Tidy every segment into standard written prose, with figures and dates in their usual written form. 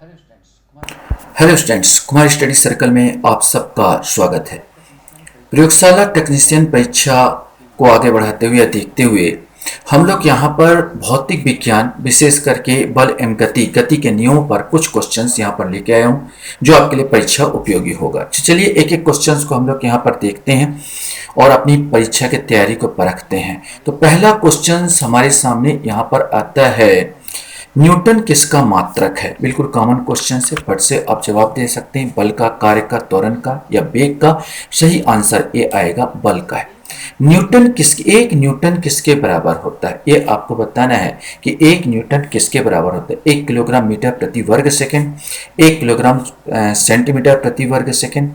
Hello students, Kumar study circle में आप सबका स्वागत है। प्रयोगशाला टेक्नीशियन परीक्षा को आगे बढ़ाते हुए या देखते हुए हम लोग यहाँ पर भौतिक विज्ञान विशेष करके बल एवं गति के नियमों पर कुछ क्वेश्चंस यहाँ पर लेके आया हूँ जो आपके लिए परीक्षा उपयोगी होगा। तो चलिए एक एक क्वेश्चंस को हम लोग यहाँ पर देखते हैं और अपनी परीक्षा की तैयारी को परखते हैं। तो पहला क्वेश्चंस हमारे सामने यहाँ पर आता है, न्यूटन किसका मात्रक है? बिल्कुल कॉमन क्वेश्चन से फट से आप जवाब दे सकते हैं। बल का, कार्य का, त्वरण का या वेग का? सही आंसर ये आएगा, बल का है। एक न्यूटन किसके बराबर होता है? ये आपको बताना है कि एक न्यूटन किसके बराबर होता है। 1 किलोग्राम मीटर प्रति वर्ग सेकंड, 1 किलोग्राम सेंटीमीटर प्रति वर्ग सेकंड,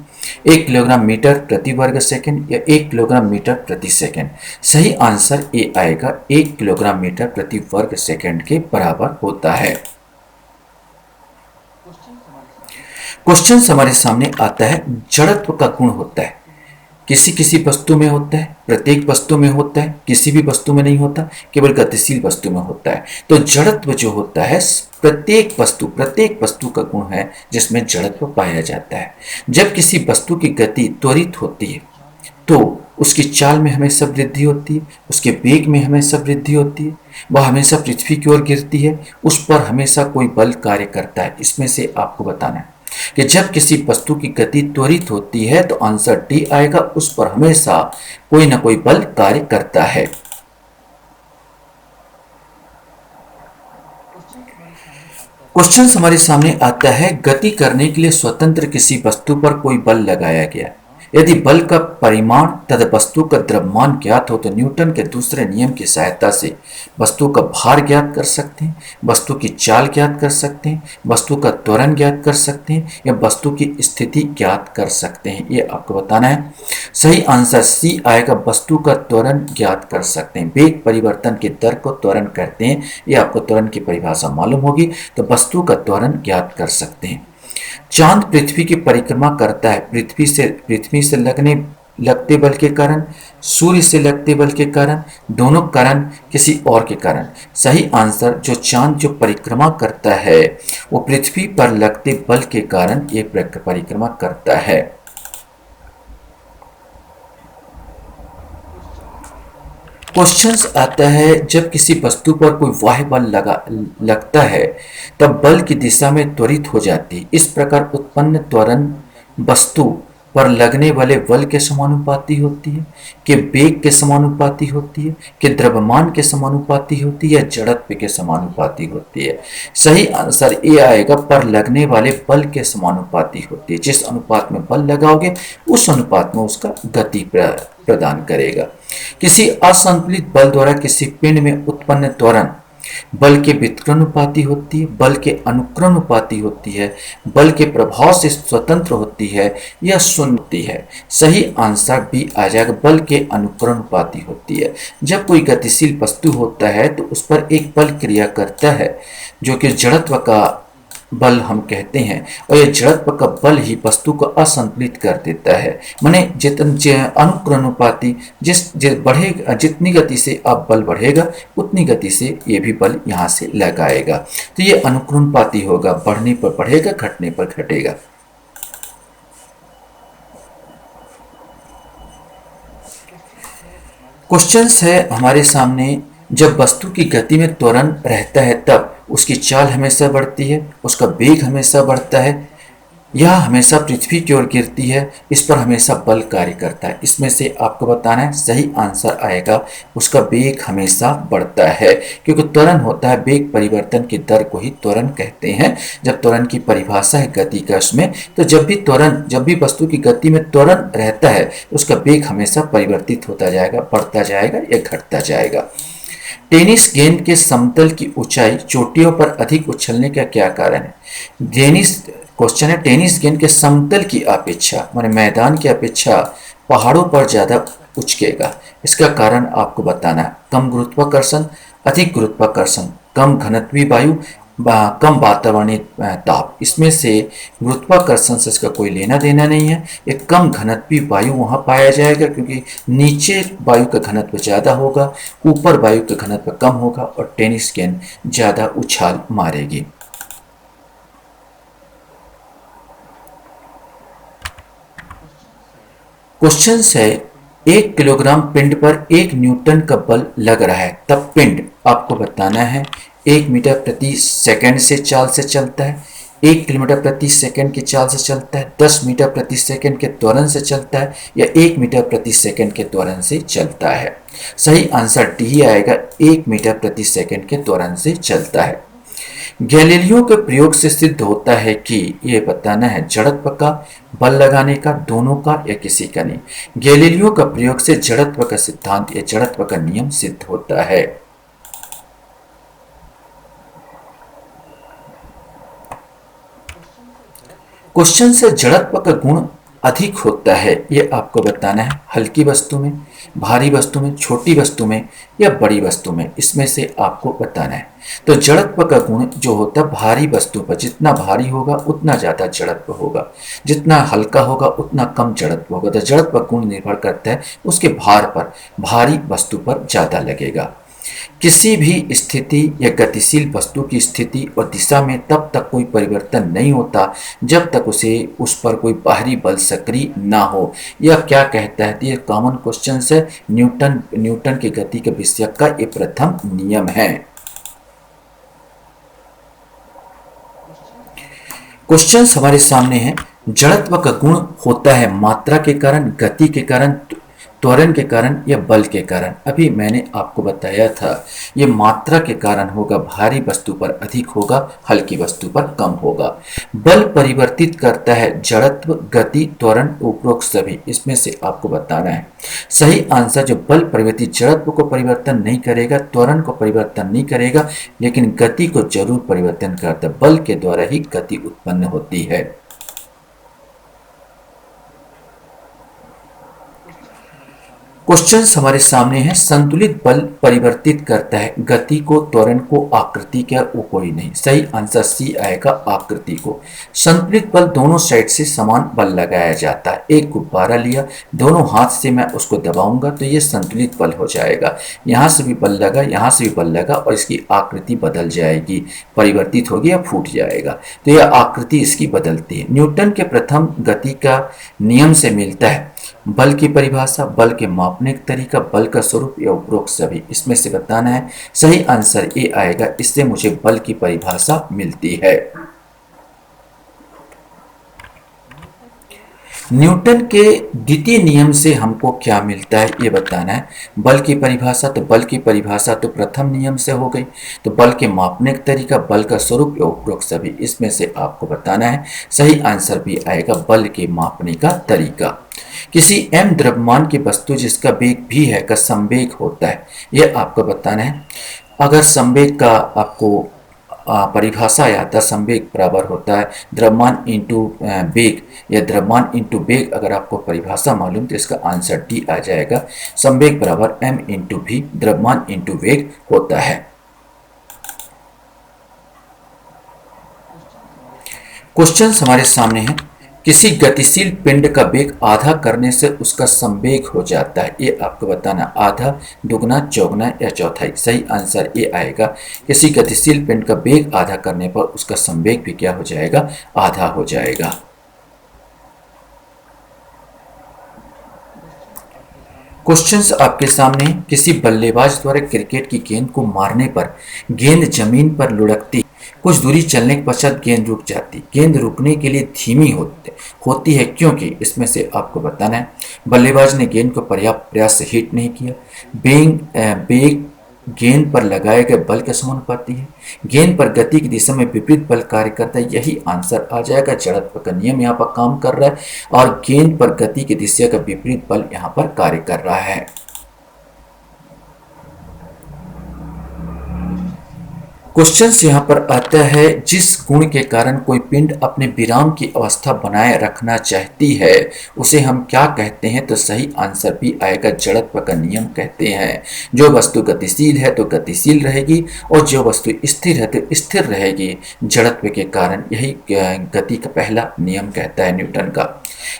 1 किलोग्राम मीटर प्रति वर्ग सेकंड या 1 किलोग्राम मीटर प्रति सेकंड। सही आंसर ये आएगा, 1 किलोग्राम मीटर प्रति वर्ग सेकंड के बराबर होता है। क्वेश्चन हमारे सामने आता है, जड़त्व का गुण होता है, किसी किसी वस्तु में होता है, प्रत्येक वस्तु में होता है, किसी भी वस्तु में नहीं होता, केवल गतिशील वस्तु में होता है। तो जड़त्व जो होता है प्रत्येक वस्तु का गुण है जिसमें जड़त्व पाया जाता है। जब किसी वस्तु की गति त्वरित होती है तो उसकी चाल में हमेशा वृद्धि होती है, उसके वेग में हमेशा वृद्धि होती है, वह हमेशा पृथ्वी की ओर गिरती है, उस पर हमेशा कोई बल कार्य करता है। इसमें से आपको बताना है कि जब किसी वस्तु की गति त्वरित होती है तो आंसर डी आएगा, उस पर हमेशा कोई ना कोई बल कार्य करता है। क्वेश्चन हमारे सामने आता है, गति करने के लिए स्वतंत्र किसी वस्तु पर कोई बल लगाया गया। यदि बल का परिमाण तथा वस्तु का द्रव्यमान ज्ञात हो तो न्यूटन के दूसरे नियम की सहायता से वस्तु का भार ज्ञात कर सकते हैं, वस्तु की चाल ज्ञात कर सकते हैं, वस्तु का त्वरण ज्ञात कर सकते हैं या वस्तु की स्थिति ज्ञात कर सकते हैं। ये आपको बताना है। सही आंसर सी आएगा, वस्तु का त्वरण ज्ञात कर सकते हैं। वेग परिवर्तन के दर को त्वरण कहते हैं, ये आपको त्वरण की परिभाषा मालूम होगी, तो वस्तु का त्वरण ज्ञात कर सकते हैं। चांद पृथ्वी की परिक्रमा करता है पृथ्वी से लगते बल के कारण, सूर्य से लगते बल के कारण, दोनों कारण, किसी और के कारण। सही आंसर, जो चांद जो परिक्रमा करता है वो पृथ्वी पर लगते बल के कारण ये परिक्रमा करता है। क्वेश्चंस आता है, जब किसी वस्तु पर कोई बाह्य बल लगता है तब बल की दिशा में त्वरित हो जाती है। इस प्रकार उत्पन्न त्वरण वस्तु पर लगने वाले बल के समानुपाती होती है, कि वेग के समानुपाती होती है, कि द्रव्यमान के समानुपाती होती है या जड़त्व के समानुपाती होती है। सही आंसर ए आएगा, पर लगने वाले बल के समानुपाती होती है। जिस अनुपात में बल लगाओगे उस अनुपात में उसका गति प्रदान करेगा। किसी असंतुलित बल द्वारा किसी पिंड में उत्पन्न त्वरण बल के व्युत्क्रमानुपाती होती है, बल के अनुक्रमानुपाती होती है, बल के प्रभाव से स्वतंत्र होती है या शून्य होती है। सही आंसर बी आ जाएगा, बल के अनुक्रमानुपाती होती है। जब कोई गतिशील वस्तु होता है तो उस पर एक बल क्रिया करता है जो कि जड़त्व का बल हम कहते हैं, और यह जड़त्व का बल ही वस्तु को असंतुलित कर देता है। माने अनुक्रमानुपाती बढ़ेगा, जितनी गति से आप बल बढ़ेगा उतनी गति से ये भी बल यहाँ से लगाएगा। तो ये अनुक्रमानुपाती होगा, बढ़ने पर बढ़ेगा, घटने पर घटेगा। क्वेश्चंस है हमारे सामने, जब वस्तु की गति में त्वरण रहता है तब उसकी चाल हमेशा बढ़ती है, उसका वेग हमेशा बढ़ता है, यह हमेशा पृथ्वी की ओर गिरती है, इस पर हमेशा बल कार्य करता है। इसमें से आपको बताना है। सही आंसर आएगा, उसका वेग हमेशा बढ़ता है, क्योंकि त्वरण होता है, वेग परिवर्तन की दर को ही त्वरण कहते हैं। जब त्वरण की परिभाषा है गति का उसमें, तो जब भी वस्तु की गति में त्वरण रहता है उसका वेग हमेशा परिवर्तित होता जाएगा, बढ़ता जाएगा या घटता जाएगा। टेनिस गेंद के समतल की ऊंचाई चोटियों पर अधिक उछलने का क्या कारण है? क्वेश्चन है, टेनिस गेंद के समतल की अपेक्षा माने मैदान की अपेक्षा पहाड़ों पर ज्यादा उछलेगा। इसका कारण आपको बताना है। कम गुरुत्वाकर्षण, अधिक गुरुत्वाकर्षण, कम घनत्वीय वायु, कम वातावरणीय ताप। इसमें से गुरुत्वाकर्षण से इसका कोई लेना देना नहीं है। एक कम घनत्वीय वायु वहां पाया जाएगा क्योंकि नीचे वायु का घनत्व ज़्यादा होगा, ऊपर वायु का घनत्व कम होगा और टेनिस गेंद ज़्यादा उछाल मारेगी। क्वेश्चन है, 1 किलोग्राम पिंड पर 1 न्यूटन का बल लग रहा है, तब पिंड आपको बताना है 1 मीटर प्रति सेकंड से चाल से चलता है, 1 किलोमीटर प्रति सेकंड की चाल से चलता है, 10 मीटर प्रति सेकंड के त्वरण से चलता है, या 1 मीटर प्रति सेकंड के त्वरण से चलता है। सही आंसर डी आएगा, 1 मीटर प्रति सेकंड के त्वरण से चलता है। गैलीलियो के प्रयोग से सिद्ध होता है कि, ये बताना है जड़त्व का, बल लगाने का, दोनों का, या किसी का नहीं। गैलीलियो का प्रयोग से जड़त्व का सिद्धांत या जड़त्व का नियम सिद्ध होता है। क्वेश्चन से जड़त्व का गुण अधिक होता है, ये आपको बताना है हल्की वस्तु में, भारी वस्तु में, छोटी वस्तु में, या बड़ी वस्तु में, इसमें से आपको बताना है। तो जड़त्व का गुण जो होता है भारी वस्तु पर, जितना भारी होगा उतना ज़्यादा जड़त्व होगा, जितना हल्का होगा उतना कम जड़त्व होगा। तो जड़त्व गुण निर्भर करता है उसके भार पर, भारी वस्तु पर ज़्यादा लगेगा। किसी भी स्थिति या गतिशील वस्तु की स्थिति और दिशा में तब तक कोई परिवर्तन नहीं होता जब तक उस पर कोई बाहरी बल सक्रिय ना हो। यह क्या कहता है? ये कॉमन क्वेश्चन है, न्यूटन की गति के विषय का ये प्रथम नियम है। क्वेश्चन हमारे सामने है, जड़त्व का गुण होता है मात्रा के कारण, गति के कारण, त्वरण के कारण, या बल के कारण। अभी मैंने आपको बताया था ये मात्रा के कारण होगा, भारी वस्तु पर अधिक होगा, हल्की वस्तु पर कम होगा। बल परिवर्तित करता है जड़त्व, गति, त्वरण, उपरोक्त सभी, इसमें से आपको बताना है। सही आंसर, जो बल परिवर्तित जड़त्व को परिवर्तन नहीं करेगा, त्वरण को परिवर्तन नहीं करेगा, लेकिन गति को जरूर परिवर्तन करता है। बल के द्वारा ही गति उत्पन्न होती है। क्वेश्चन हमारे सामने है, संतुलित बल परिवर्तित करता है गति को, त्वरण को, आकृति क्या, वो कोई नहीं। सही आंसर सी आएगा, आकृति को। संतुलित बल दोनों साइड से समान बल लगाया जाता है। एक गुब्बारा लिया, दोनों हाथ से मैं उसको दबाऊंगा तो ये संतुलित बल हो जाएगा। यहाँ से भी बल लगा, यहाँ से भी बल लगा, और इसकी आकृति बदल जाएगी, परिवर्तित होगी या फूट जाएगा। तो यह आकृति इसकी बदलती है। न्यूटन के प्रथम गति का नियम से मिलता है बल की परिभाषा, बल के मापने का तरीका, बल का स्वरूप, या उपरोक्त सभी, इसमें से बताना है। सही आंसर ए आएगा, इससे मुझे बल की परिभाषा मिलती है। न्यूटन के द्वितीय नियम से हमको क्या मिलता है ये बताना है। बल की परिभाषा, तो बल की परिभाषा तो प्रथम नियम से हो गई। तो बल के मापने का तरीका, बल का स्वरूप, या उपरोक्त सभी, इसमें से आपको बताना है। सही आंसर भी आएगा, बल के मापने का तरीका। किसी m द्रव्यमान की वस्तु जिसका वेग v है का संवेग होता है, यह आपको बताना है। अगर संवेग का आपको परिभाषा आता, संवेग बराबर होता है द्रव्यमान इंटू वेग, या द्रव्यमान इंटू वेग। अगर आपको परिभाषा मालूम तो इसका आंसर डी आ जाएगा। संवेग बराबर m इंटू वी, द्रव्यमान इंटू वेग होता है। क्वेश्चन हमारे सामने है, किसी गतिशील पिंड का वेग आधा करने से उसका संवेग हो जाता है, ये आपको बताना। आधा, दुगना, चौगुना, या चौथाई। सही आंसर ये आएगा, किसी गतिशील पिंड का वेग आधा करने पर उसका संवेग भी क्या हो जाएगा? आधा हो जाएगा। क्वेश्चंस आपके सामने, किसी बल्लेबाज द्वारा क्रिकेट की गेंद को मारने पर गेंद जमीन पर लुढ़कती, कुछ दूरी चलने के पश्चात गेंद रुक जाती। गेंद रुकने के लिए धीमी होती है क्योंकि, इसमें से आपको बताना है। बल्लेबाज ने गेंद को पर्याप्त प्रयास से हिट नहीं किया, बेग गेंद पर लगाए गए बल के समानुपाती है, गेंद पर गति की दिशा में विपरीत बल कार्य करता है। यही आंसर आ जाएगा। जड़त्व का नियम यहाँ पर काम कर रहा है और गेंद पर गति की दिशा का विपरीत बल यहाँ पर कार्य कर रहा है। क्वेश्चन यहाँ पर आता है, जिस गुण के कारण कोई पिंड अपने विराम की अवस्था बनाए रखना चाहती है उसे हम क्या कहते हैं? तो सही आंसर भी आएगा, जड़त्व का नियम कहते हैं। जो वस्तु गतिशील है तो गतिशील रहेगी, और जो वस्तु स्थिर है तो स्थिर रहेगी जड़त्व के कारण। यही गति का पहला नियम कहता है न्यूटन का।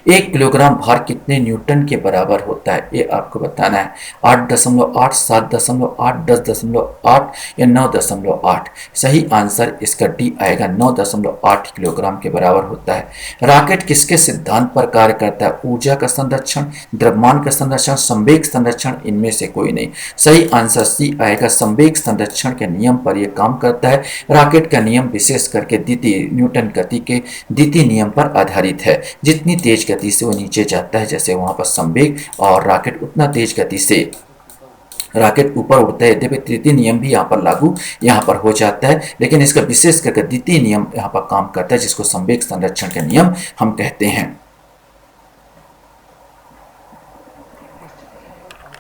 1 किलोग्राम भार कितने न्यूटन के बराबर होता है ये आपको बताना है। 8.8, 7.8, 10.8 या 9.8। 8। सही आंसर इसका डी आएगा, 9.8 किलोग्राम के बराबर होता है। रॉकेट किसके सिद्धांत पर कार्य करता है? ऊर्जा का संरक्षण, द्रव्यमान का संरक्षण, संवेग संरक्षण, इनमें से कोई नहीं। सही आंसर सी आएगा, संवेग संरक्षण के नियम पर यह काम करता है। रॉकेट का नियम विशेष करके द्वितीय न्यूटन गति के द्वितीय नियम पर आधारित है। जितनी तेज गति से वो नीचे जाता है, जैसे वहां पर संवेग और रॉकेट उतना तेज गति से रॉकेट ऊपर उड़ता है। यद्यपि तृतीय नियम भी यहाँ पर लागू यहाँ पर हो जाता है, लेकिन इसका विशेष करके द्वितीय नियम यहाँ पर काम करता है, जिसको संवेग संरक्षण का नियम हम कहते हैं।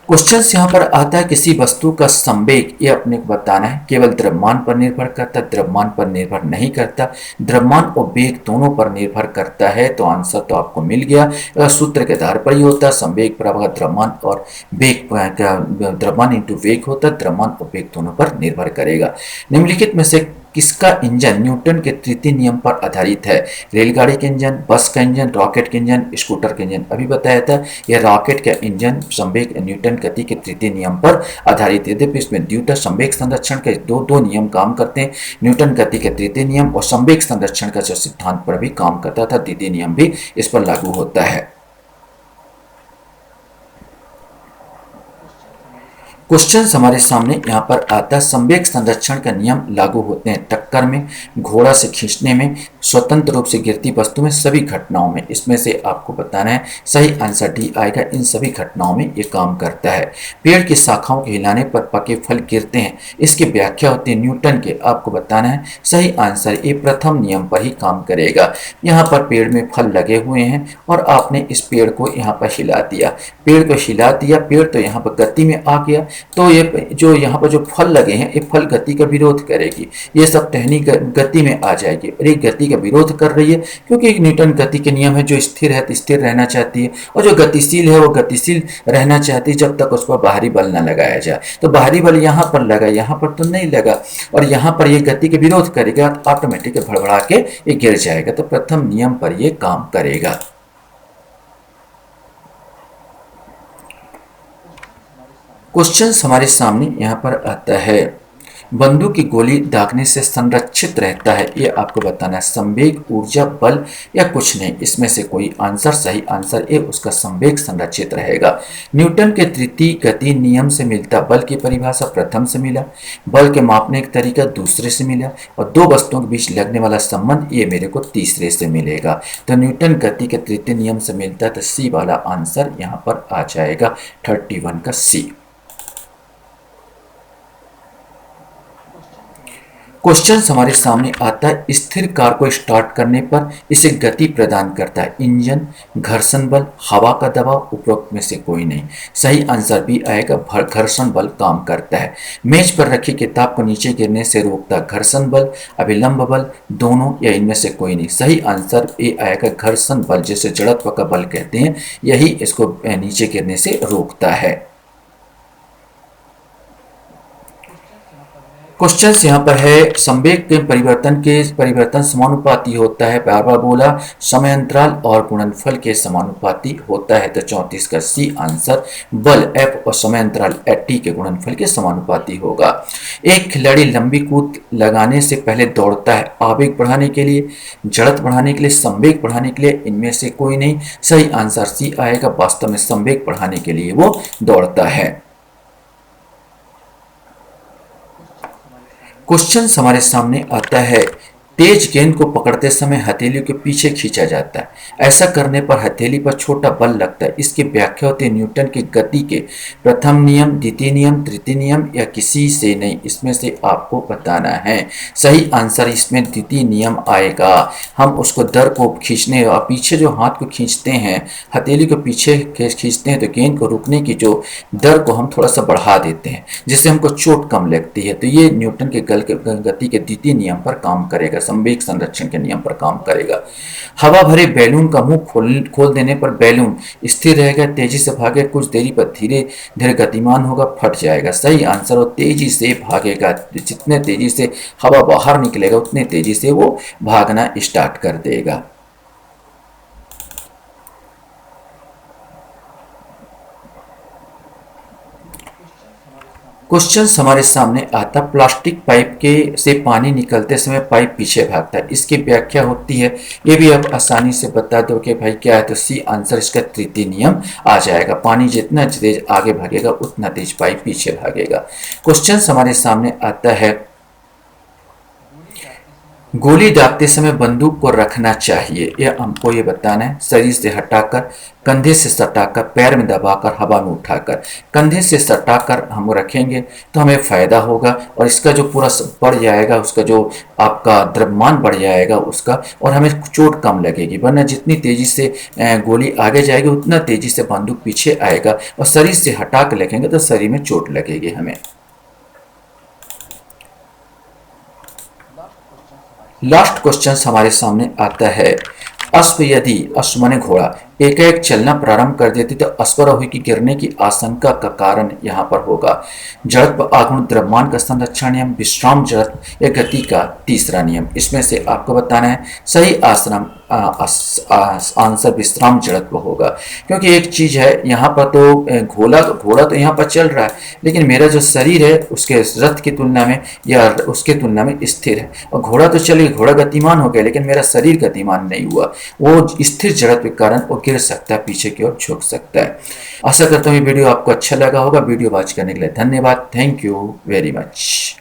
क्वेश्चन यहाँ पर आता है, किसी वस्तु का संवेग ये अपने को बताना है। केवल द्रव्यमान पर निर्भर करता, द्रव्यमान पर निर्भर नहीं करता, द्रव्यमान और वेग दोनों पर निर्भर करता है। तो आंसर तो आपको मिल गया। सूत्र के आधार पर ही होता है, संवेग बराबर द्रव्यमान और वेग, द्रव्यमान इंटू वेग होता है, द्रव्यमान और वेग दोनों पर निर्भर करेगा। निम्नलिखित में से किसका इंजन न्यूटन के तृतीय नियम पर आधारित है? रेलगाड़ी के इंजन, बस का इंजन, रॉकेट के इंजन, स्कूटर के इंजन। अभी बताया था यह रॉकेट का इंजन संवेग न्यूटन गति के तृतीय नियम पर आधारित है। यद्यपि इसमें द्वितीय संवेग संरक्षण के दो नियम काम करते हैं, न्यूटन गति के तृतीय नियम और संवेग संरक्षण का जो सिद्धांत पर भी काम करता था, द्वितीय नियम भी इस पर लागू होता है। क्वेश्चन हमारे सामने यहाँ पर आता है, संवेग संरक्षण का नियम लागू होते हैं टक्कर में, घोड़ा से खींचने में, स्वतंत्र रूप से गिरती वस्तु में, सभी घटनाओं में। इसमें से आपको बताना है। सही आंसर डी आएगा, इन सभी घटनाओं में ये काम करता है। पेड़ की शाखाओं के हिलाने पर पके फल गिरते हैं, इसकी व्याख्या होती है न्यूटन के, आपको बताना है। सही आंसर ये प्रथम नियम पर ही काम करेगा। यहाँ पर पेड़ में फल लगे हुए हैं और आपने इस पेड़ को यहाँ पर हिला दिया, पेड़ को हिला दिया, पेड़ तो यहाँ पर गति में आ गया, तो ये जो यहाँ पर जो फल लगे हैं, ये फल गति का विरोध करेगी, ये सब टहनी गति में आ जाएगी और ये गति का विरोध कर रही है, क्योंकि एक न्यूटन गति के नियम है, जो स्थिर है तो स्थिर रहना चाहती है और जो गतिशील है वो गतिशील रहना चाहती है, जब तक उस पर बाहरी बल न लगाया जाए। तो बाहरी बल यहाँ पर लगा, यहाँ पर तो नहीं लगा, और यहाँ पर ये गति के विरोध करेगा, ऑटोमेटिक भड़बड़ा के ये गिर जाएगा। तो प्रथम नियम पर ये काम करेगा। क्वेश्चन हमारे सामने यहाँ पर आता है, बंदूक की गोली दागने से संरक्षित रहता है, ये आपको बताना है। संवेग, ऊर्जा, बल या कुछ नहीं, इसमें से कोई आंसर। सही आंसर ए, उसका संवेग संरक्षित रहेगा। न्यूटन के तृतीय गति नियम से मिलता बल की परिभाषा प्रथम से मिला, बल के मापने का तरीका दूसरे से मिला, और दो वस्तुओं के बीच लगने वाला संबंध ये मेरे को तीसरे से मिलेगा। तो न्यूटन गति के तृतीय नियम से मिलता है, तो सी वाला आंसर यहाँ पर आ जाएगा, 31 का सी। क्वेश्चन हमारे सामने आता है, स्थिर कार को स्टार्ट करने पर इसे गति प्रदान करता है इंजन, घर्षण बल, हवा का दबाव, उपरोक्त में से कोई नहीं। सही आंसर भी आएगा, घर्षण बल काम करता है। मेज पर रखी किताब को नीचे गिरने से रोकता घर्षण बल, अभिलंब बल, दोनों या इनमें से कोई नहीं। सही आंसर ए आएगा, घर्षण बल, जिसे जड़त्व का बल कहते हैं, यही इसको नीचे गिरने से रोकता है। क्वेश्चन यहाँ पर है, संवेग के परिवर्तन समानुपाती होता है, बार बार बोला, समय अंतराल और गुणनफल के समानुपाती होता है। तो 34 का सी आंसर, बल एफ और समय अंतराल टी के गुणनफल के समानुपाती होगा। एक खिलाड़ी लंबी कूद लगाने से पहले दौड़ता है, आवेग बढ़ाने के लिए, जड़त्व बढ़ाने के लिए, संवेग बढ़ाने के लिए, इनमें से कोई नहीं। सही आंसर सी आएगा, वास्तव में संवेग बढ़ाने के लिए वो दौड़ता है। क्वेश्चन हमारे सामने आता है, तेज गेंद को पकड़ते समय हथेली के पीछे खींचा जाता है, ऐसा करने पर हथेली पर छोटा बल लगता है। इसकी व्याख्या होती है न्यूटन की गति के प्रथम नियम, द्वितीय नियम, तृतीय नियम या किसी से नहीं, इसमें से आपको बताना है। सही आंसर इसमें द्वितीय नियम आएगा। हम उसको दर को खींचने और पीछे जो हाथ को खींचते हैं, हथेली को पीछे खींचते हैं, तो गेंद को रुकने की जो दर को हम थोड़ा सा बढ़ा देते हैं, जिससे हमको चोट कम लगती है। तो ये न्यूटन के गति के द्वितीय नियम पर काम करेगा, संवेग संरक्षण के नियम पर काम करेगा। हवा भरे बैलून का मुंह खोल देने पर बैलून स्थिर रहेगा, तेजी से भागे, कुछ देरी पर धीरे धीरे गतिमान होगा, फट जाएगा। सही आंसर, वो तेजी से भागेगा, जितने तेजी से हवा बाहर निकलेगा उतने तेजी से वो भागना स्टार्ट कर देगा। क्वेश्चंस हमारे सामने आता, प्लास्टिक पाइप के से पानी निकलते समय पाइप पीछे भागता है, इसकी व्याख्या होती है। ये भी आप आसानी से बता दो कि भाई क्या है, तो सी आंसर इसका तृतीय नियम आ जाएगा। पानी जितना तेज आगे भागेगा उतना तेज पाइप पीछे भागेगा। क्वेश्चंस हमारे सामने आता है, गोली दागते समय बंदूक को रखना चाहिए, यह हमको ये बताना है। शरीर से हटाकर, कंधे से सटाकर, पैर में दबाकर, हवा में उठाकर। कंधे से सटाकर हम रखेंगे तो हमें फायदा होगा और इसका जो पूरा बढ़ जाएगा, उसका जो आपका द्रव्यमान बढ़ जाएगा उसका, और हमें चोट कम लगेगी। वरना जितनी तेजी से गोली आगे जाएगी उतना तेजी से बंदूक पीछे आएगा, और शरीर से हटा के रखेंगे तो शरीर में चोट लगेगी हमें। लास्ट क्वेश्चन हमारे सामने आता है, अश्व यदि, अश्व माने घोड़ा, एकाएक चलना प्रारंभ कर देती तो अश्वारोही की गिरने की आशंका का कारण यहाँ पर होगा। जड़त्व आगुण द्रव्यमान का संरक्षण नियम, विश्राम जड़त्व या गति का तीसरा नियम। इसमें से आपको बताना है सही आंसर विश्राम जड़त्व होगा। क्योंकि एक चीज है, यहाँ पर तो घोड़ा तो यहाँ पर चल रहा है, लेकिन मेरा जो शरीर है उसके रथ की तुलना में या उसके तुलना में स्थिर है। और घोड़ा तो चलिए, घोड़ा गतिमान हो गया, लेकिन मेरा शरीर गतिमान नहीं हुआ। वो स्थिर जड़त्व के कारण वो गिर सकता है, पीछे की ओर झुक सकता है। आशा करता हूँ ये वीडियो आपको अच्छा लगा होगा। वीडियो वॉच करने के लिए धन्यवाद। Thank you very much.